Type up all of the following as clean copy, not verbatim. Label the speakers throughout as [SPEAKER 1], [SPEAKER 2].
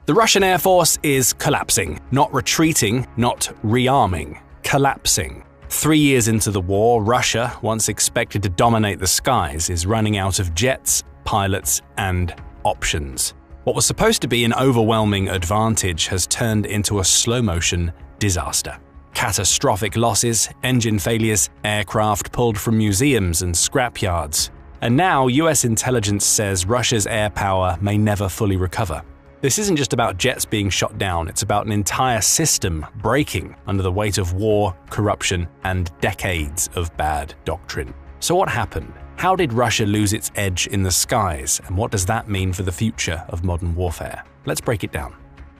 [SPEAKER 1] The Russian Air Force is collapsing, not retreating, not rearming, collapsing. 3 years into the war, Russia, once expected to dominate the skies, is running out of jets, pilots, and options. What was supposed to be an overwhelming advantage has turned into a slow-motion disaster. Catastrophic losses, engine failures, aircraft pulled from museums and scrapyards. And now US intelligence says Russia's air power may never fully recover. This isn't just about jets being shot down, it's about an entire system breaking under the weight of war, corruption, and decades of bad doctrine. So what happened? How did Russia lose its edge in the skies, and what does that mean for the future of modern warfare? Let's break it down.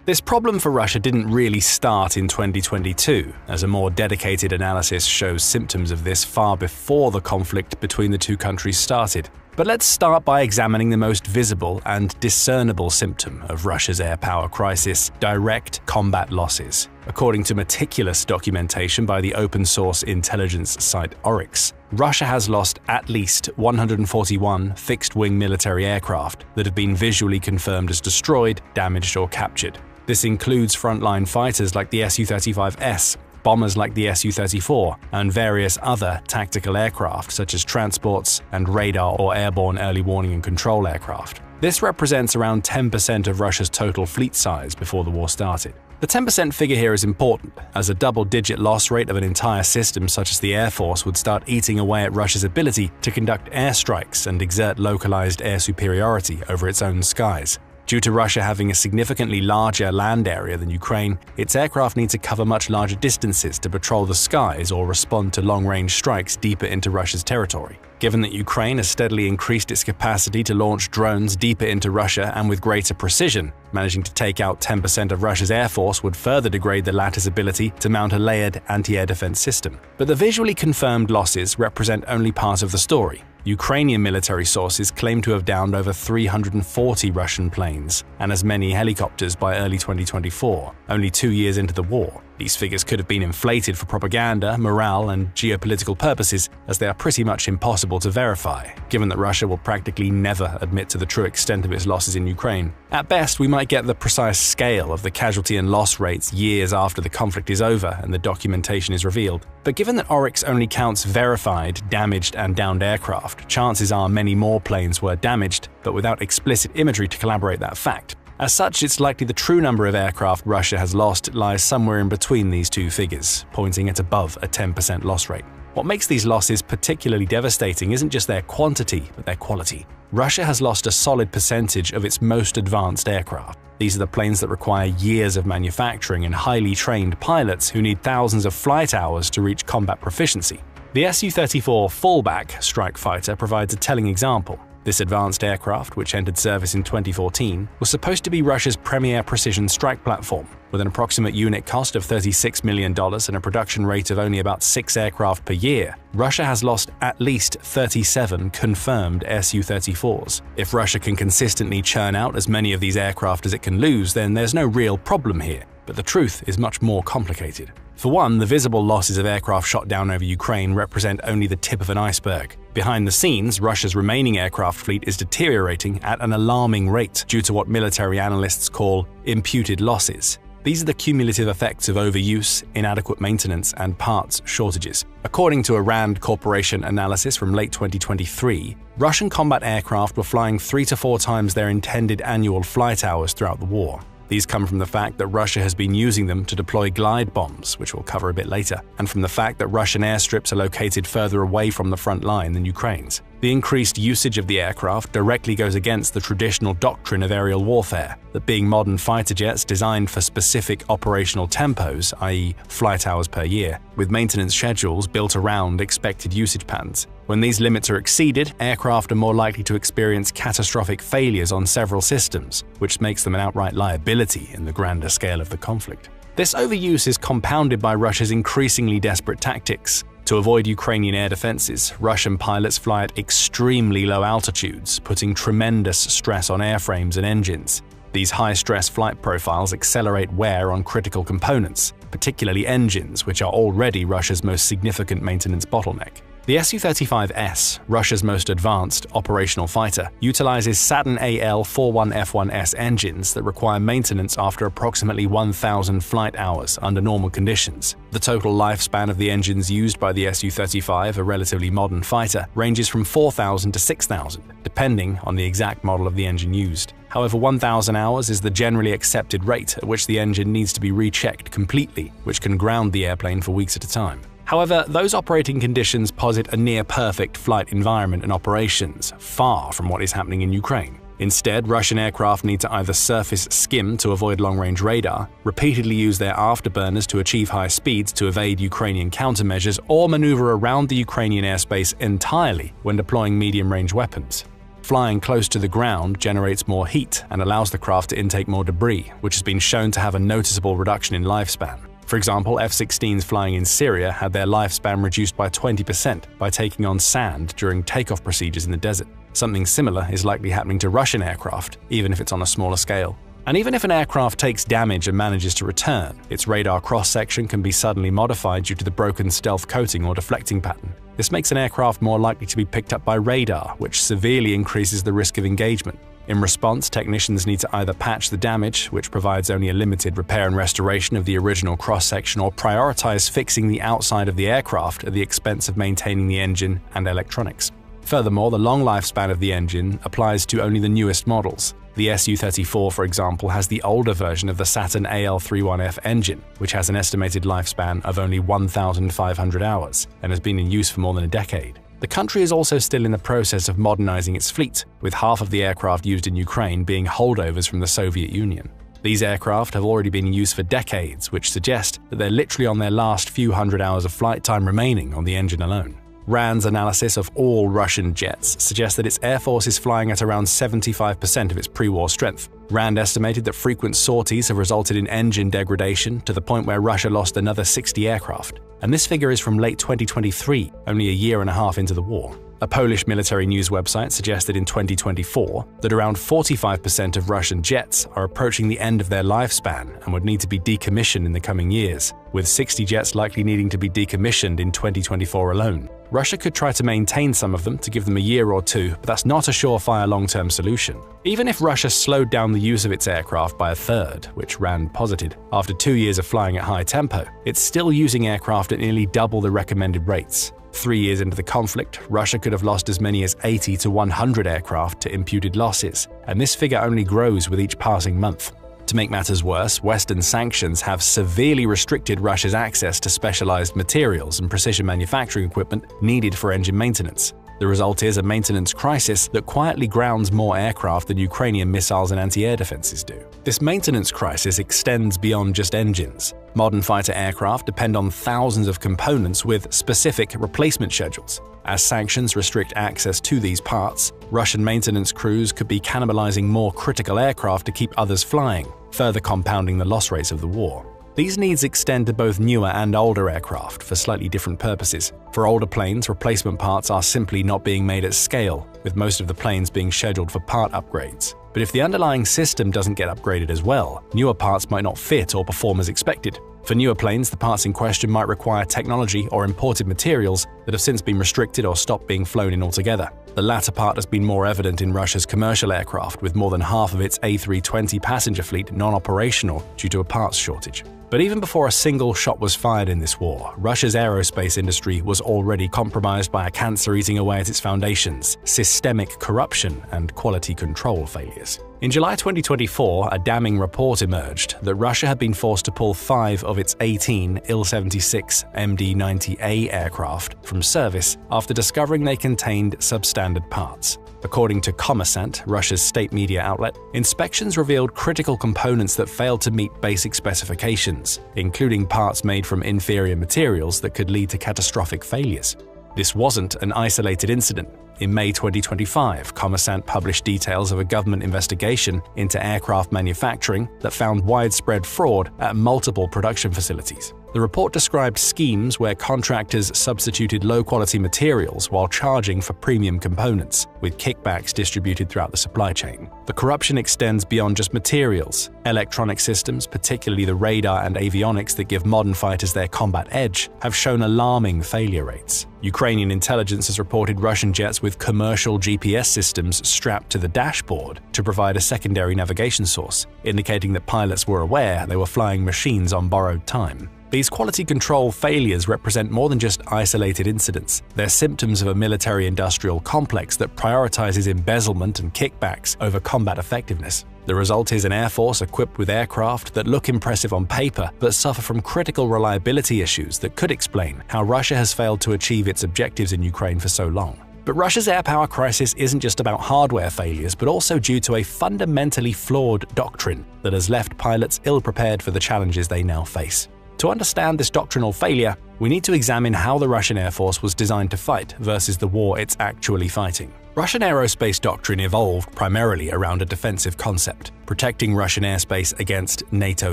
[SPEAKER 1] This problem for Russia didn't really start in 2022, as a more dedicated analysis shows symptoms of this far before the conflict between the two countries started. But let's start by examining the most visible and discernible symptom of Russia's air power crisis: direct combat losses. According to meticulous documentation by the open-source intelligence site Oryx, Russia has lost at least 141 fixed-wing military aircraft that have been visually confirmed as destroyed, damaged, or captured. This includes frontline fighters like the Su-35S, bombers like the Su-34, and various other tactical aircraft such as transports and radar or airborne early warning and control aircraft. This represents around 10% of Russia's total fleet size before the war started. The 10% figure here is important, as a double-digit loss rate of an entire system such as the Air Force would start eating away at Russia's ability to conduct airstrikes and exert localized air superiority over its own skies. Due to Russia having a significantly larger land area than Ukraine, its aircraft need to cover much larger distances to patrol the skies or respond to long-range strikes deeper into Russia's territory. Given that Ukraine has steadily increased its capacity to launch drones deeper into Russia and with greater precision, managing to take out 10% of Russia's air force would further degrade the latter's ability to mount a layered anti-air defense system. But the visually confirmed losses represent only part of the story. Ukrainian military sources claim to have downed over 340 Russian planes and as many helicopters by early 2024, only 2 years into the war. These figures could have been inflated for propaganda, morale, and geopolitical purposes, as they are pretty much impossible to verify, given that Russia will practically never admit to the true extent of its losses in Ukraine. At best, we might get the precise scale of the casualty and loss rates years after the conflict is over and the documentation is revealed. But given that Oryx only counts verified, damaged, and downed aircraft, chances are many more planes were damaged, but without explicit imagery to corroborate that fact. As such, it's likely the true number of aircraft Russia has lost lies somewhere in between these two figures, pointing at above a 10% loss rate. What makes these losses particularly devastating isn't just their quantity, but their quality. Russia has lost a solid percentage of its most advanced aircraft. These are the planes that require years of manufacturing and highly trained pilots who need thousands of flight hours to reach combat proficiency. The Su-34 fallback strike fighter provides a telling example. This advanced aircraft, which entered service in 2014, was supposed to be Russia's premier precision strike platform. With an approximate unit cost of $36 million and a production rate of only about 6 aircraft per year, Russia has lost at least 37 confirmed Su-34s. If Russia can consistently churn out as many of these aircraft as it can lose, then there's no real problem here. But the truth is much more complicated. For one, the visible losses of aircraft shot down over Ukraine represent only the tip of an iceberg. Behind the scenes, Russia's remaining aircraft fleet is deteriorating at an alarming rate due to what military analysts call imputed losses. These are the cumulative effects of overuse, inadequate maintenance, and parts shortages. According to a RAND Corporation analysis from late 2023, Russian combat aircraft were flying 3 to 4 times their intended annual flight hours throughout the war. These come from the fact that Russia has been using them to deploy glide bombs, which we'll cover a bit later, and from the fact that Russian airstrips are located further away from the front line than Ukraine's. The increased usage of the aircraft directly goes against the traditional doctrine of aerial warfare, that being modern fighter jets designed for specific operational tempos, i.e. flight hours per year, with maintenance schedules built around expected usage patterns. When these limits are exceeded, aircraft are more likely to experience catastrophic failures on several systems, which makes them an outright liability in the grander scale of the conflict. This overuse is compounded by Russia's increasingly desperate tactics. To avoid Ukrainian air defenses, Russian pilots fly at extremely low altitudes, putting tremendous stress on airframes and engines. These high-stress flight profiles accelerate wear on critical components, particularly engines, which are already Russia's most significant maintenance bottleneck. The Su-35S, Russia's most advanced operational fighter, utilizes Saturn AL-41F1S engines that require maintenance after approximately 1,000 flight hours under normal conditions. The total lifespan of the engines used by the Su-35, a relatively modern fighter, ranges from 4,000 to 6,000, depending on the exact model of the engine used. However, 1,000 hours is the generally accepted rate at which the engine needs to be rechecked completely, which can ground the airplane for weeks at a time. However, those operating conditions posit a near-perfect flight environment and operations, far from what is happening in Ukraine. Instead, Russian aircraft need to either surface skim to avoid long-range radar, repeatedly use their afterburners to achieve high speeds to evade Ukrainian countermeasures, or maneuver around the Ukrainian airspace entirely when deploying medium-range weapons. Flying close to the ground generates more heat and allows the craft to intake more debris, which has been shown to have a noticeable reduction in lifespan. For example, F-16s flying in Syria had their lifespan reduced by 20% by taking on sand during takeoff procedures in the desert. Something similar is likely happening to Russian aircraft, even if it's on a smaller scale. And even if an aircraft takes damage and manages to return, its radar cross-section can be suddenly modified due to the broken stealth coating or deflecting pattern. This makes an aircraft more likely to be picked up by radar, which severely increases the risk of engagement. In response, technicians need to either patch the damage, which provides only a limited repair and restoration of the original cross-section, or prioritize fixing the outside of the aircraft at the expense of maintaining the engine and electronics. Furthermore, the long lifespan of the engine applies to only the newest models. The Su-34, for example, has the older version of the Saturn AL-31F engine, which has an estimated lifespan of only 1,500 hours and has been in use for more than a decade. The country is also still in the process of modernizing its fleet, with half of the aircraft used in Ukraine being holdovers from the Soviet Union. These aircraft have already been in use for decades, which suggest that they're literally on their last few hundred hours of flight time remaining on the engine alone. RAND's analysis of all Russian jets suggests that its air force is flying at around 75% of its pre-war strength. RAND estimated that frequent sorties have resulted in engine degradation to the point where Russia lost another 60 aircraft. And this figure is from late 2023, only a year and a half into the war. A Polish military news website suggested in 2024 that around 45% of Russian jets are approaching the end of their lifespan and would need to be decommissioned in the coming years, with 60 jets likely needing to be decommissioned in 2024 alone. Russia could try to maintain some of them to give them a year or two, but that's not a surefire long-term solution. Even if Russia slowed down the use of its aircraft by a third, which RAND posited, after 2 years of flying at high tempo, it's still using aircraft at nearly double the recommended rates. 3 years into the conflict, Russia could have lost as many as 80 to 100 aircraft to imputed losses, and this figure only grows with each passing month. To make matters worse, Western sanctions have severely restricted Russia's access to specialized materials and precision manufacturing equipment needed for engine maintenance. The result is a maintenance crisis that quietly grounds more aircraft than Ukrainian missiles and anti-air defenses do. This maintenance crisis extends beyond just engines. Modern fighter aircraft depend on thousands of components with specific replacement schedules. As sanctions restrict access to these parts, Russian maintenance crews could be cannibalizing more critical aircraft to keep others flying, further compounding the loss rates of the war. These needs extend to both newer and older aircraft for slightly different purposes. For older planes, replacement parts are simply not being made at scale, with most of the planes being scheduled for part upgrades. But if the underlying system doesn't get upgraded as well, newer parts might not fit or perform as expected. For newer planes, the parts in question might require technology or imported materials that have since been restricted or stopped being flown in altogether. The latter part has been more evident in Russia's commercial aircraft, with more than half of its A320 passenger fleet non-operational due to a parts shortage. But even before a single shot was fired in this war, Russia's aerospace industry was already compromised by a cancer eating away at its foundations, systemic corruption, and quality control failures. In July 2024, a damning report emerged that Russia had been forced to pull 5 of its 18 Il-76 MD-90A aircraft from service after discovering they contained substandard parts. According to Kommersant, Russia's state media outlet, inspections revealed critical components that failed to meet basic specifications, including parts made from inferior materials that could lead to catastrophic failures. This wasn't an isolated incident. In May 2025, Kommersant published details of a government investigation into aircraft manufacturing that found widespread fraud at multiple production facilities. The report described schemes where contractors substituted low-quality materials while charging for premium components, with kickbacks distributed throughout the supply chain. The corruption extends beyond just materials. Electronic systems, particularly the radar and avionics that give modern fighters their combat edge, have shown alarming failure rates. Ukrainian intelligence has reported Russian jets with commercial GPS systems strapped to the dashboard to provide a secondary navigation source, indicating that pilots were aware they were flying machines on borrowed time. These quality control failures represent more than just isolated incidents. They're symptoms of a military-industrial complex that prioritizes embezzlement and kickbacks over combat effectiveness. The result is an air force equipped with aircraft that look impressive on paper but suffer from critical reliability issues that could explain how Russia has failed to achieve its objectives in Ukraine for so long. But Russia's air power crisis isn't just about hardware failures, but also due to a fundamentally flawed doctrine that has left pilots ill-prepared for the challenges they now face. To understand this doctrinal failure, we need to examine how the Russian Air Force was designed to fight versus the war it's actually fighting. Russian aerospace doctrine evolved primarily around a defensive concept, protecting Russian airspace against NATO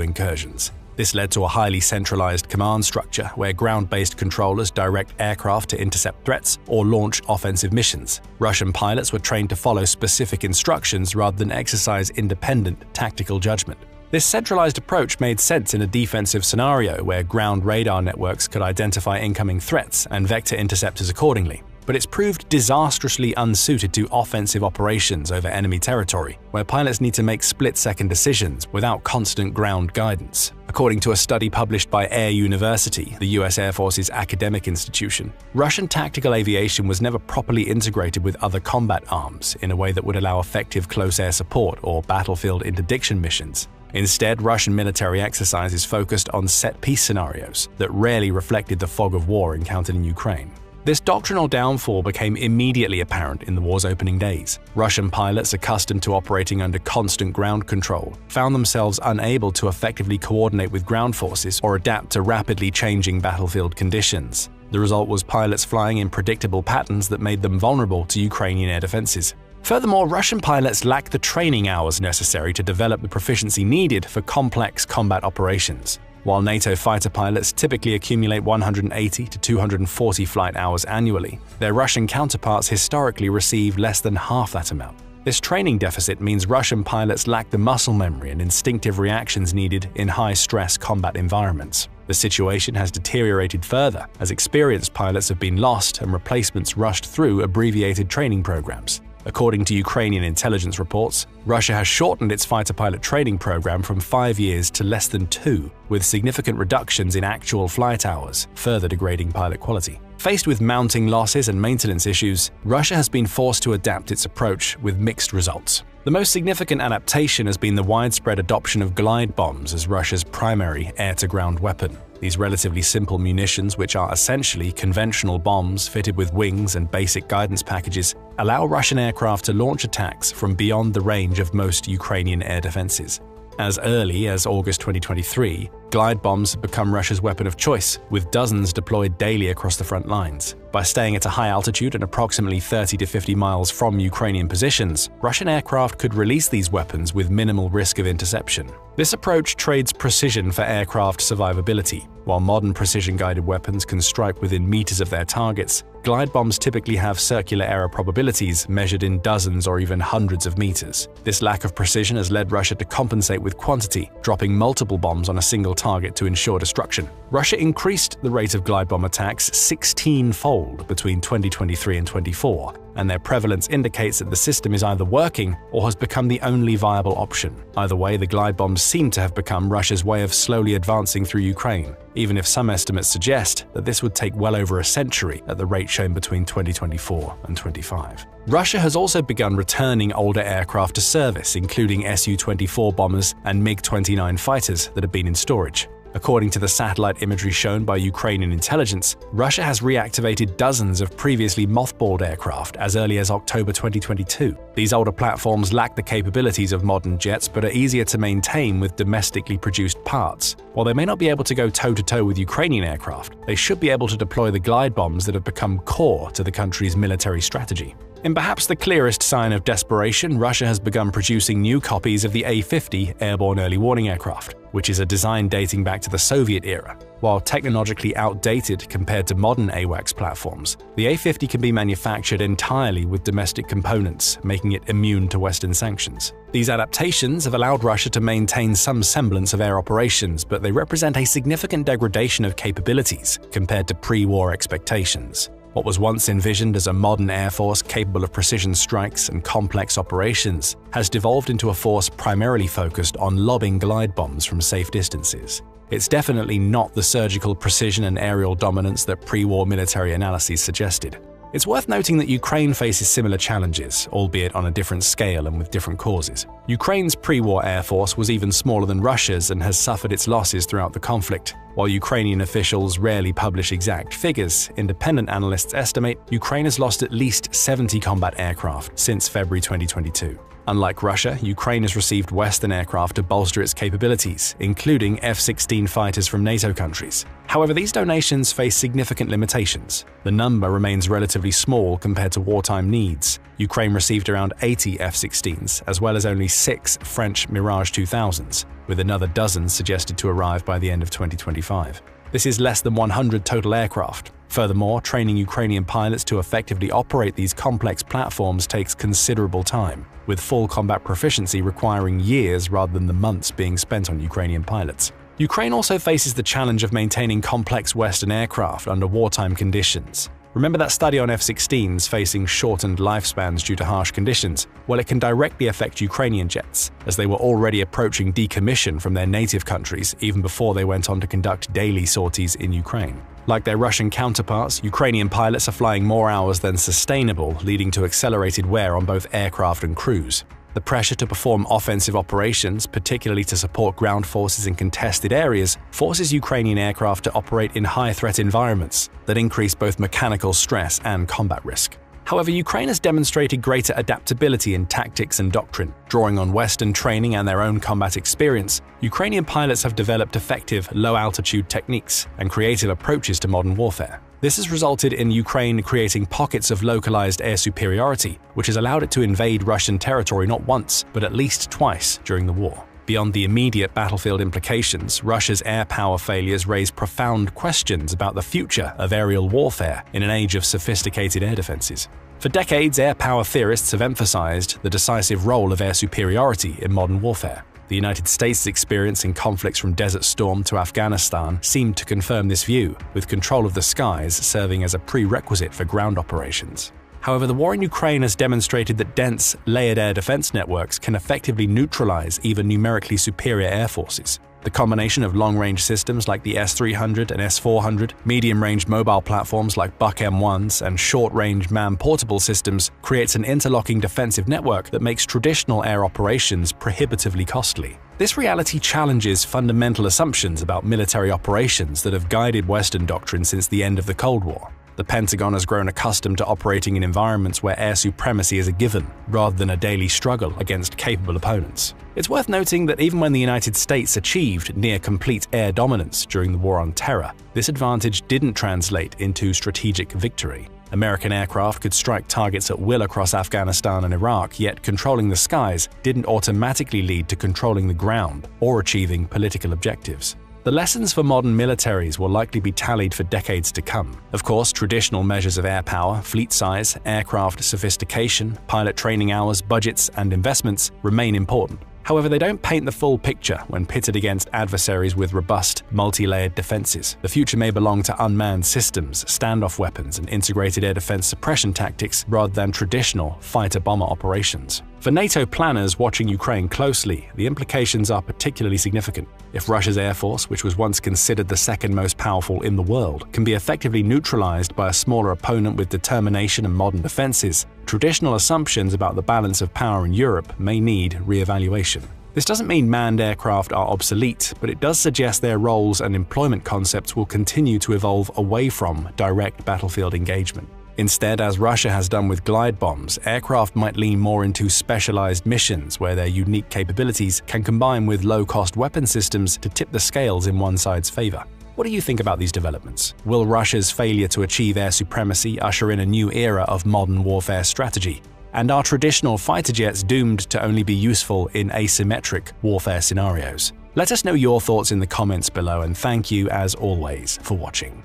[SPEAKER 1] incursions. This led to a highly centralized command structure where ground-based controllers direct aircraft to intercept threats or launch offensive missions. Russian pilots were trained to follow specific instructions rather than exercise independent tactical judgment. This centralized approach made sense in a defensive scenario where ground radar networks could identify incoming threats and vector interceptors accordingly. But it's proved disastrously unsuited to offensive operations over enemy territory, where pilots need to make split-second decisions without constant ground guidance. According to a study published by Air University, the US Air Force's academic institution, Russian tactical aviation was never properly integrated with other combat arms in a way that would allow effective close air support or battlefield interdiction missions. Instead, Russian military exercises focused on set-piece scenarios that rarely reflected the fog of war encountered in Ukraine. This doctrinal downfall became immediately apparent in the war's opening days. Russian pilots, accustomed to operating under constant ground control, found themselves unable to effectively coordinate with ground forces or adapt to rapidly changing battlefield conditions. The result was pilots flying in predictable patterns that made them vulnerable to Ukrainian air defenses. Furthermore, Russian pilots lacked the training hours necessary to develop the proficiency needed for complex combat operations. While NATO fighter pilots typically accumulate 180 to 240 flight hours annually, their Russian counterparts historically receive less than half that amount. This training deficit means Russian pilots lack the muscle memory and instinctive reactions needed in high-stress combat environments. The situation has deteriorated further as experienced pilots have been lost and replacements rushed through abbreviated training programs. According to Ukrainian intelligence reports, Russia has shortened its fighter pilot training program from 5 years to less than 2, with significant reductions in actual flight hours, further degrading pilot quality. Faced with mounting losses and maintenance issues, Russia has been forced to adapt its approach with mixed results. The most significant adaptation has been the widespread adoption of glide bombs as Russia's primary air-to-ground weapon. These relatively simple munitions, which are essentially conventional bombs fitted with wings and basic guidance packages, allow Russian aircraft to launch attacks from beyond the range of most Ukrainian air defenses. As early as August 2023, glide bombs have become Russia's weapon of choice, with dozens deployed daily across the front lines. By staying at a high altitude and approximately 30 to 50 miles from Ukrainian positions, Russian aircraft could release these weapons with minimal risk of interception. This approach trades precision for aircraft survivability. While modern precision-guided weapons can strike within meters of their targets, glide bombs typically have circular error probabilities measured in dozens or even hundreds of meters. This lack of precision has led Russia to compensate with quantity, dropping multiple bombs on a single target to ensure destruction. Russia increased the rate of glide bomb attacks 16-fold between 2023 and 2024, and their prevalence indicates that the system is either working or has become the only viable option. Either way, the glide bombs seem to have become Russia's way of slowly advancing through Ukraine, even if some estimates suggest that this would take well over a century at the rate shown between 2024 and 25. Russia has also begun returning older aircraft to service, including Su-24 bombers and MiG-29 fighters that have been in storage. According to the satellite imagery shown by Ukrainian intelligence, Russia has reactivated dozens of previously mothballed aircraft as early as October 2022. These older platforms lack the capabilities of modern jets but are easier to maintain with domestically produced parts. While they may not be able to go toe-to-toe with Ukrainian aircraft, they should be able to deploy the glide bombs that have become core to the country's military strategy. In perhaps the clearest sign of desperation, Russia has begun producing new copies of the A-50 airborne early warning aircraft, which is a design dating back to the Soviet era. While technologically outdated compared to modern AWACS platforms, the A-50 can be manufactured entirely with domestic components, making it immune to Western sanctions. These adaptations have allowed Russia to maintain some semblance of air operations, but they represent a significant degradation of capabilities compared to pre-war expectations. What was once envisioned as a modern air force capable of precision strikes and complex operations has devolved into a force primarily focused on lobbing glide bombs from safe distances. It's definitely not the surgical precision and aerial dominance that pre-war military analyses suggested. It's worth noting that Ukraine faces similar challenges, albeit on a different scale and with different causes. Ukraine's pre-war air force was even smaller than Russia's and has suffered its losses throughout the conflict. While Ukrainian officials rarely publish exact figures, independent analysts estimate Ukraine has lost at least 70 combat aircraft since February 2022. Unlike Russia, Ukraine has received Western aircraft to bolster its capabilities, including F-16 fighters from NATO countries. However, these donations face significant limitations. The number remains relatively small compared to wartime needs. Ukraine received around 80 F-16s, as well as only 6 French Mirage 2000s, with another dozen suggested to arrive by the end of 2025. This is less than 100 total aircraft. Furthermore, training Ukrainian pilots to effectively operate these complex platforms takes considerable time, with full combat proficiency requiring years rather than the months being spent on Ukrainian pilots. Ukraine also faces the challenge of maintaining complex Western aircraft under wartime conditions. Remember that study on F-16s facing shortened lifespans due to harsh conditions? Well, it can directly affect Ukrainian jets, as they were already approaching decommission from their native countries even before they went on to conduct daily sorties in Ukraine. Like their Russian counterparts, Ukrainian pilots are flying more hours than sustainable, leading to accelerated wear on both aircraft and crews. The pressure to perform offensive operations, particularly to support ground forces in contested areas, forces Ukrainian aircraft to operate in high-threat environments that increase both mechanical stress and combat risk. However, Ukraine has demonstrated greater adaptability in tactics and doctrine. Drawing on Western training and their own combat experience, Ukrainian pilots have developed effective low-altitude techniques and creative approaches to modern warfare. This has resulted in Ukraine creating pockets of localized air superiority, which has allowed it to invade Russian territory not once, but at least twice during the war. Beyond the immediate battlefield implications, Russia's air power failures raise profound questions about the future of aerial warfare in an age of sophisticated air defenses. For decades, air power theorists have emphasized the decisive role of air superiority in modern warfare. The United States' experience in conflicts from Desert Storm to Afghanistan seemed to confirm this view, with control of the skies serving as a prerequisite for ground operations. However, the war in Ukraine has demonstrated that dense, layered air defense networks can effectively neutralize even numerically superior air forces. The combination of long-range systems like the S-300 and S-400, medium-range mobile platforms like Buck M1s, and short-range man-portable systems creates an interlocking defensive network that makes traditional air operations prohibitively costly. This reality challenges fundamental assumptions about military operations that have guided Western doctrine since the end of the Cold War. The Pentagon has grown accustomed to operating in environments where air supremacy is a given, rather than a daily struggle against capable opponents. It's worth noting that even when the United States achieved near-complete air dominance during the War on Terror, this advantage didn't translate into strategic victory. American aircraft could strike targets at will across Afghanistan and Iraq, yet controlling the skies didn't automatically lead to controlling the ground or achieving political objectives. The lessons for modern militaries will likely be tallied for decades to come. Of course, traditional measures of air power, fleet size, aircraft sophistication, pilot training hours, budgets, and investments remain important. However, they don't paint the full picture when pitted against adversaries with robust, multi-layered defenses. The future may belong to unmanned systems, standoff weapons, and integrated air defense suppression tactics rather than traditional fighter-bomber operations. For NATO planners watching Ukraine closely, the implications are particularly significant. If Russia's air force, which was once considered the second most powerful in the world, can be effectively neutralized by a smaller opponent with determination and modern defenses, traditional assumptions about the balance of power in Europe may need re-evaluation. This doesn't mean manned aircraft are obsolete, but it does suggest their roles and employment concepts will continue to evolve away from direct battlefield engagement. Instead, as Russia has done with glide bombs, aircraft might lean more into specialized missions where their unique capabilities can combine with low-cost weapon systems to tip the scales in one side's favor. What do you think about these developments? Will Russia's failure to achieve air supremacy usher in a new era of modern warfare strategy? And are traditional fighter jets doomed to only be useful in asymmetric warfare scenarios? Let us know your thoughts in the comments below, and thank you, as always, for watching.